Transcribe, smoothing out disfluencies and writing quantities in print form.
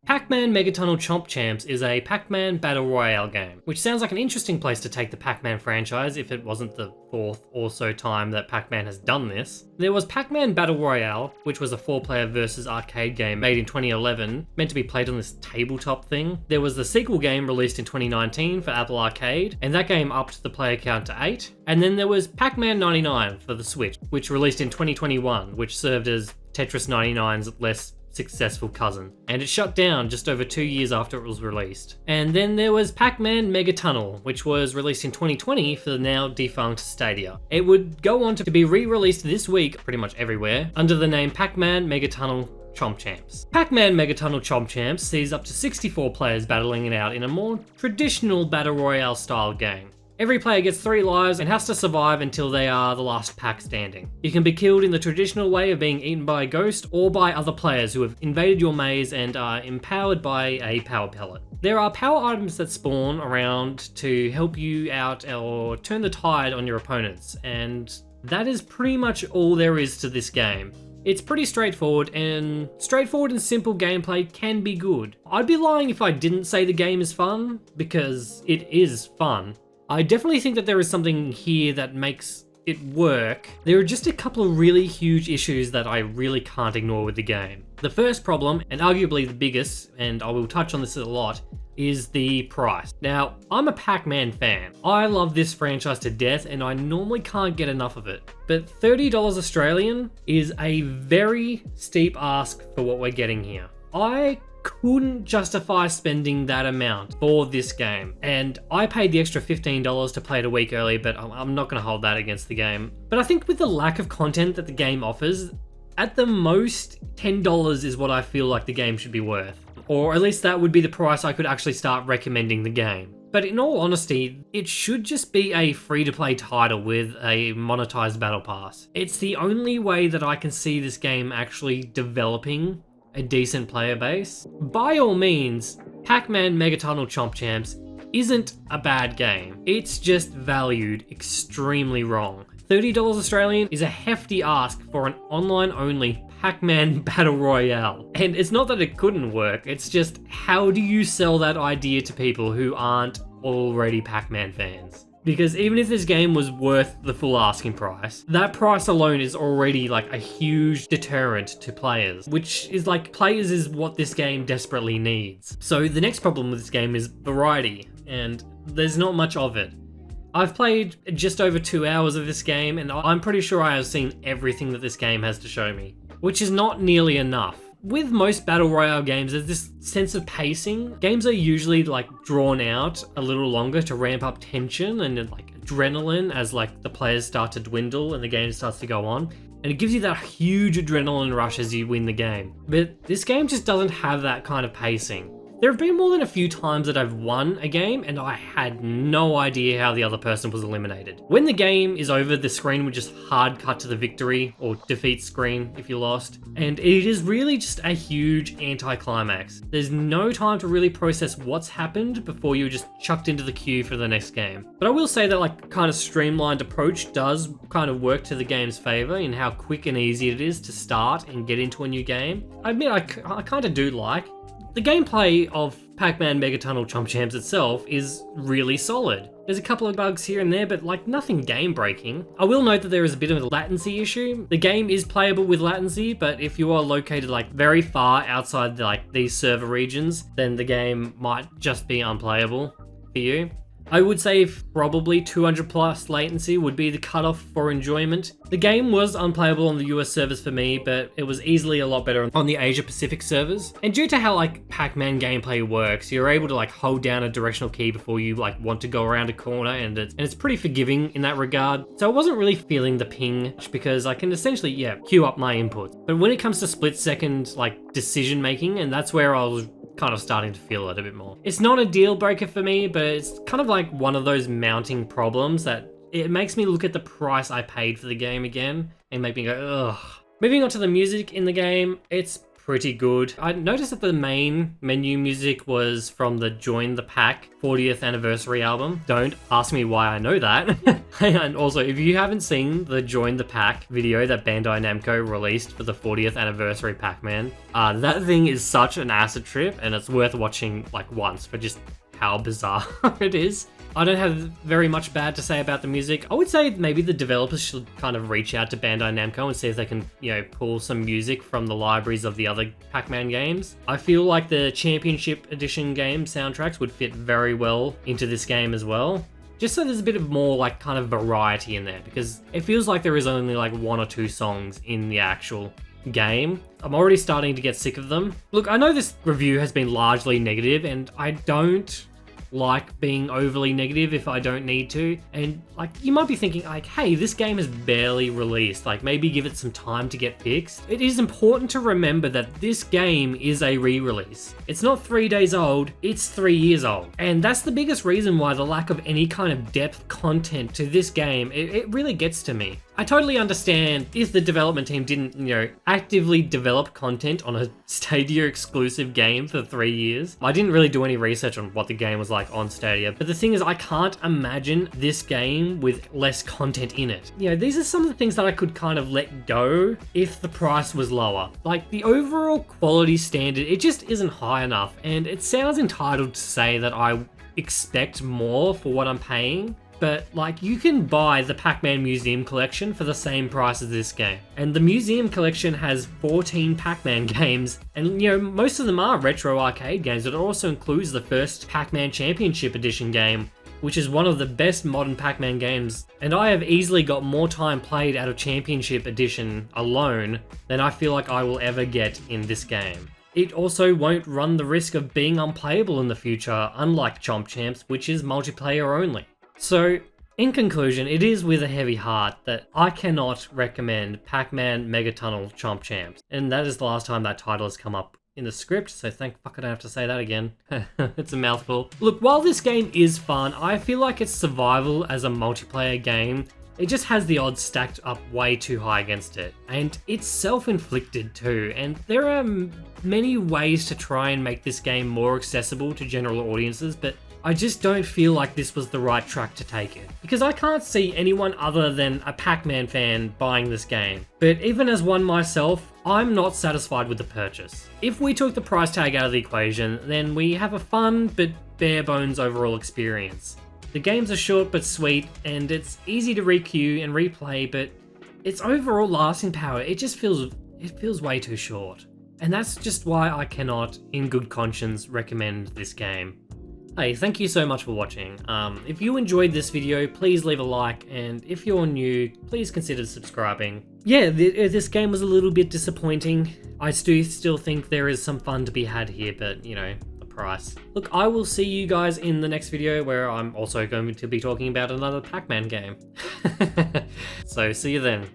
Pac-Man Megatunnel Chomp Champs is a Pac-Man Battle Royale game, which sounds like an interesting place to take the Pac-Man franchise if it wasn't the fourth or so time that Pac-Man has done this. There was Pac-Man Battle Royale, which was a 4-player versus arcade game made in 2011, meant to be played on this tabletop thing. There was the sequel game released in 2019 for Apple Arcade, and that game upped the player count to 8. And then there was Pac-Man 99 for the Switch, which released in 2021, which served as Tetris 99's less successful cousin, and it shut down just over 2 years after it was released. And then there was Pac-Man Megatunnel, which was released in 2020 for the now defunct Stadia. It would go on to be re-released this week pretty much everywhere under the name Pac-Man Megatunnel Chomp Champs. Pac-Man Megatunnel Chomp Champs sees up to 64 players battling it out in a more traditional Battle Royale style game. Every player gets 3 lives and has to survive until they are the last pack standing. You can be killed in the traditional way of being eaten by a ghost or by other players who have invaded your maze and are empowered by a power pellet. There are power items that spawn around to help you out or turn the tide on your opponents, and that is pretty much all there is to this game. It's pretty straightforward and simple gameplay can be good. I'd be lying if I didn't say the game is fun, because it is fun. I definitely think that there is something here that makes it work. There are just a couple of really huge issues that I really can't ignore with the game. The first problem, and arguably the biggest, and I will touch on this a lot, is the price. Now, I'm a Pac-Man fan. I love this franchise to death and I normally can't get enough of it. But $30 Australian is a very steep ask for what we're getting here. I couldn't justify spending that amount for this game, and I paid the extra $15 to play it a week early, but I'm not going to hold that against the game. But I think with the lack of content that the game offers, at the most $10 is what I feel like the game should be worth, or at least that would be the price I could actually start recommending the game. But in all honesty, it should just be a free-to-play title with a monetized battle pass. It's the only way that I can see this game actually developing a decent player base. By all means, Pac-Man Megatunnel Chomp Champs isn't a bad game. It's just valued extremely wrong. $30 Australian is a hefty ask for an online-only Pac-Man Battle Royale. And it's not that it couldn't work, it's just how do you sell that idea to people who aren't already Pac-Man fans? Because even if this game was worth the full asking price, that price alone is already like a huge deterrent to players, which is like, players is what this game desperately needs. So the next problem with this game is variety, and there's not much of it. I've played just over 2 hours of this game, and I'm pretty sure I have seen everything that this game has to show me, which is not nearly enough. With most Battle Royale games, there's this sense of pacing. Games are usually like drawn out a little longer to ramp up tension and like adrenaline as like the players start to dwindle and the game starts to go on. And it gives you that huge adrenaline rush as you win the game. But this game just doesn't have that kind of pacing. There have been more than a few times that I've won a game and I had no idea how the other person was eliminated. When the game is over, the screen would just hard cut to the victory or defeat screen if you lost. And it is really just a huge anticlimax. There's no time to really process what's happened before you're just chucked into the queue for the next game. But I will say that like kind of streamlined approach does kind of work to the game's favor in how quick and easy it is to start and get into a new game. I admit I kind of do like. The gameplay of Pac-Man Megatunnel Chomp Champs itself is really solid. There's a couple of bugs here and there, but like nothing game-breaking. I will note that there is a bit of a latency issue. The game is playable with latency, but if you are located like very far outside like these server regions, then the game might just be unplayable for you. I would say probably 200 plus latency would be the cutoff for enjoyment. The game was unplayable on the US servers for me, but it was easily a lot better on the Asia Pacific servers. And due to how like Pac-Man gameplay works, you're able to like hold down a directional key before you like want to go around a corner, and it's pretty forgiving in that regard. So I wasn't really feeling the ping because I can essentially, queue up my inputs. But when it comes to split second like decision making, and that's where I was kind of starting to feel it a bit more. It's not a deal breaker for me, but it's kind of like one of those mounting problems that it makes me look at the price I paid for the game again and make me go, ugh. Moving on to the music in the game, it's pretty good. I noticed that the main menu music was from the Join the Pack 40th anniversary album. Don't ask me why I know that. And also, if you haven't seen the Join the Pack video that Bandai Namco released for the 40th anniversary Pac-Man, that thing is such an acid trip, and it's worth watching like once for just how bizarre it is. I don't have very much bad to say about the music. I would say maybe the developers should kind of reach out to Bandai Namco and see if they can, pull some music from the libraries of the other Pac-Man games. I feel like the Championship Edition game soundtracks would fit very well into this game as well. Just so there's a bit of more like kind of variety in there, because it feels like there is only like 1 or 2 songs in the actual game. I'm already starting to get sick of them. Look, I know this review has been largely negative, and I don't like being overly negative if I don't need to. And like, you might be thinking like, hey, this game is barely released, like maybe give it some time to get fixed. It is important to remember that this game is a re-release. It's not 3 days old, it's 3 years old. And that's the biggest reason why the lack of any kind of depth content to this game, it really gets to me. I totally understand if the development team didn't, actively develop content on a Stadia exclusive game for 3 years. I didn't really do any research on what the game was like on Stadia, but the thing is, I can't imagine this game with less content in it. These are some of the things that I could kind of let go if the price was lower. Like, the overall quality standard, it just isn't high enough, and it sounds entitled to say that I expect more for what I'm paying. But like, you can buy the Pac-Man Museum Collection for the same price as this game. And the Museum Collection has 14 Pac-Man games, and most of them are retro arcade games, but it also includes the first Pac-Man Championship Edition game, which is one of the best modern Pac-Man games. And I have easily got more time played out of Championship Edition alone than I feel like I will ever get in this game. It also won't run the risk of being unplayable in the future, unlike Chomp Champs, which is multiplayer only. So, in conclusion, it is with a heavy heart that I cannot recommend Pac-Man Mega Tunnel Chomp Champs. And that is the last time that title has come up in the script, so thank fuck I don't have to say that again. It's a mouthful. Look, while this game is fun, I feel like its survival as a multiplayer game, it just has the odds stacked up way too high against it. And it's self-inflicted too, and there are many ways to try and make this game more accessible to general audiences, but I just don't feel like this was the right track to take it. Because I can't see anyone other than a Pac-Man fan buying this game. But even as one myself, I'm not satisfied with the purchase. If we took the price tag out of the equation, then we have a fun but bare bones overall experience. The games are short but sweet, and it's easy to requeue and replay, but its overall lasting power, it feels way too short. And that's just why I cannot, in good conscience, recommend this game. Hey, thank you so much for watching. If you enjoyed this video, please leave a like, and if you're new, please consider subscribing. Yeah, this game was a little bit disappointing. I still think there is some fun to be had here, but, the price. Look, I will see you guys in the next video, where I'm also going to be talking about another Pac-Man game. So, see you then.